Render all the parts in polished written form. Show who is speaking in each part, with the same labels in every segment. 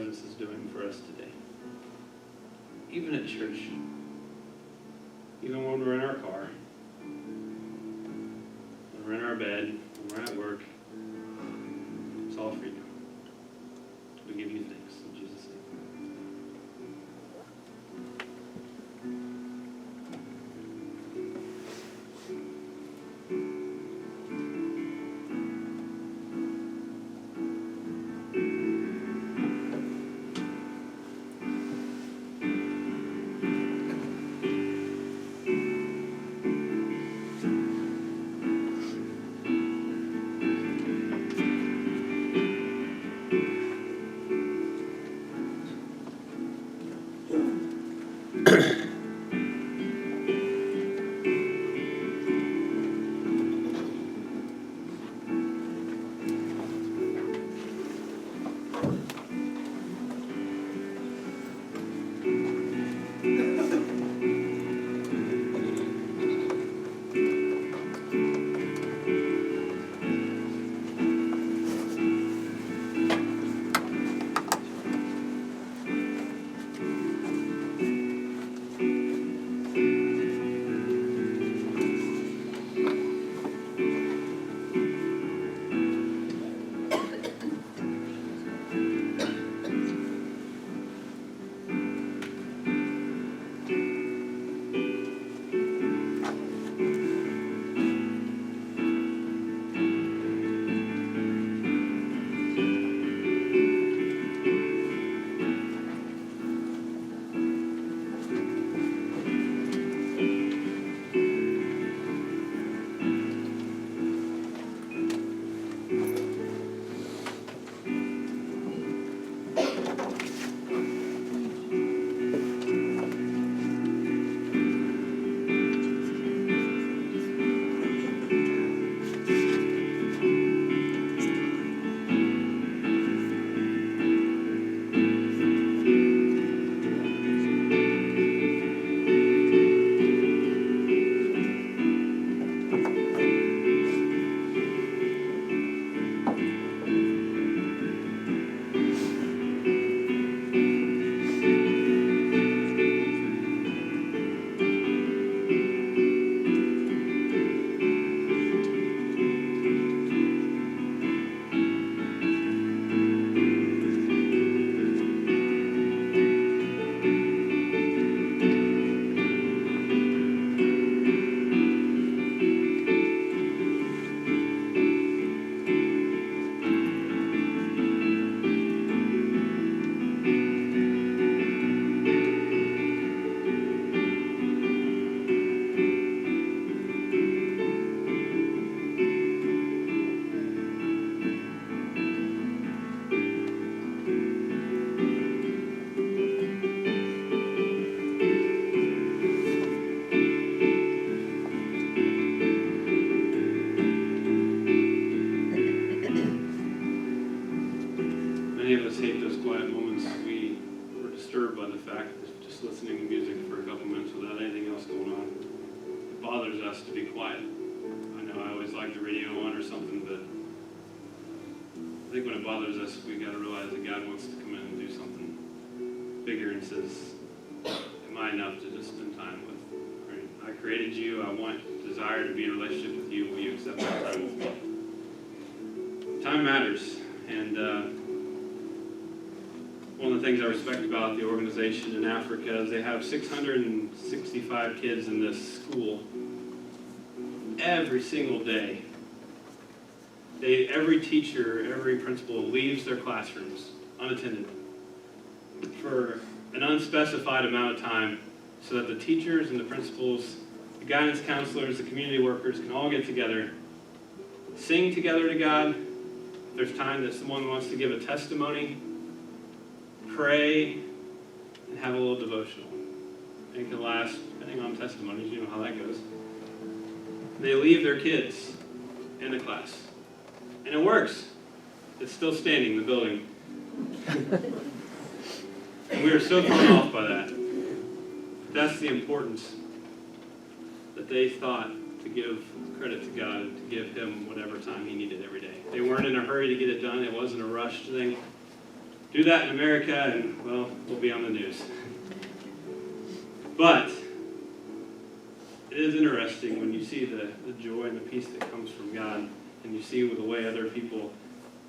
Speaker 1: presence is doing for us today. Even at church, even when we're in our car, when we're in our bed, when we're at work, it's all for you. We give you thanks in Jesus' name. Many of us hate those quiet moments. We were disturbed by the fact that just listening to music for a couple minutes without anything else going on, it bothers us to be quiet. I know I always like the radio on or something, but I think when it bothers us, we got to realize that God wants to come in and do something bigger and says, am I enough to just spend time with? Right? I created you. I desire to be in a relationship with you. Will you accept that time with me? Time matters. And one of the things I respect about the organization in Africa is they have 665 kids in this school every single day. Every teacher, every principal leaves their classrooms unattended for an unspecified amount of time so that the teachers and the principals, the guidance counselors, the community workers can all get together, sing together to God. There's time that someone wants to give a testimony, pray, and have a little devotional. It can last, depending on testimonies, you know how that goes. They leave their kids in the class. And it works. It's still standing, the building. And we are so thrown off by that. That's the importance that they thought to give credit to God and to give him whatever time he needed every day. They weren't in a hurry to get it done. It wasn't a rushed thing. Do that in America and, well, we'll be on the news. But it is interesting when you see the joy and the peace that comes from God, and you see the way other people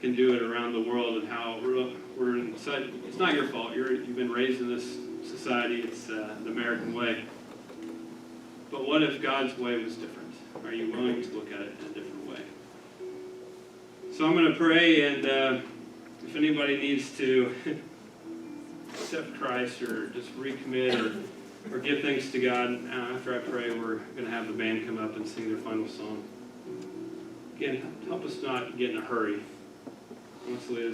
Speaker 1: can do it around the world, and how we're in such, it's not your fault. You've been raised in this society. It's the American way. But what if God's way was different? Are you willing to look at it in a different way? So I'm going to pray, and if anybody needs to accept Christ or just recommit or give thanks to God, after I pray, we're going to have the band come up and sing their final song. Again, help us not get in a hurry. Honestly,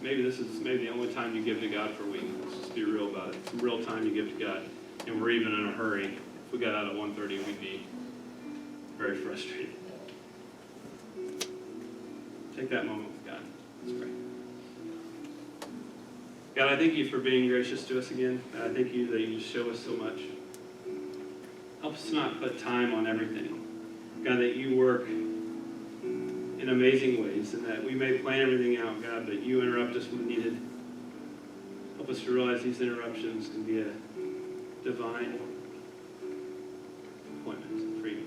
Speaker 1: maybe this is the only time you give to God for a week. Let's just be real about it. It's the real time you give to God, and we're even in a hurry. If we got out at 1:30, we'd be very frustrated. Take that moment with God. Let's pray. God, I thank you for being gracious to us again. I thank you that you just show us so much. Help us not put time on everything. God, that you work in amazing ways, and that we may plan everything out, God, but you interrupt us when needed. Help us to realize these interruptions can be a divine appointment for you.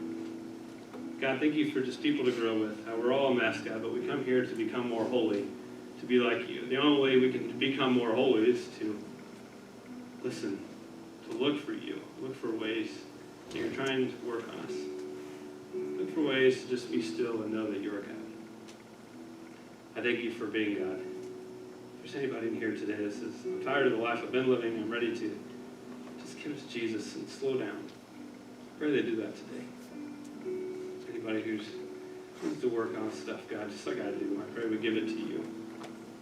Speaker 1: God, thank you for just people to grow with. We're all a mess, God, but we come here to become more holy, to be like you. The only way we can become more holy is to listen, to look for you, look for ways that you're trying to work on us. Look for ways to just be still and know that you're God. I thank you for being God. If there's anybody in here today that says, I'm tired of the life I've been living, I'm ready to just give it to Jesus and slow down, I pray they do that today. Anybody who's needs to work on stuff, God, just like I do, I pray we give it to you.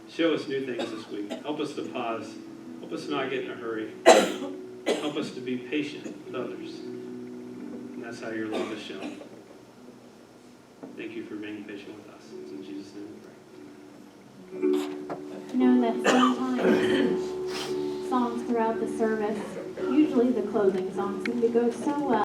Speaker 1: Show us new things this week. Help us to pause. Help us not get in a hurry. Help us to be patient with others. And that's how your love is shown. Thank you for being patient with us. It's in Jesus' name we pray.
Speaker 2: You know that sometimes songs throughout the service, usually the closing songs, seem to go so well.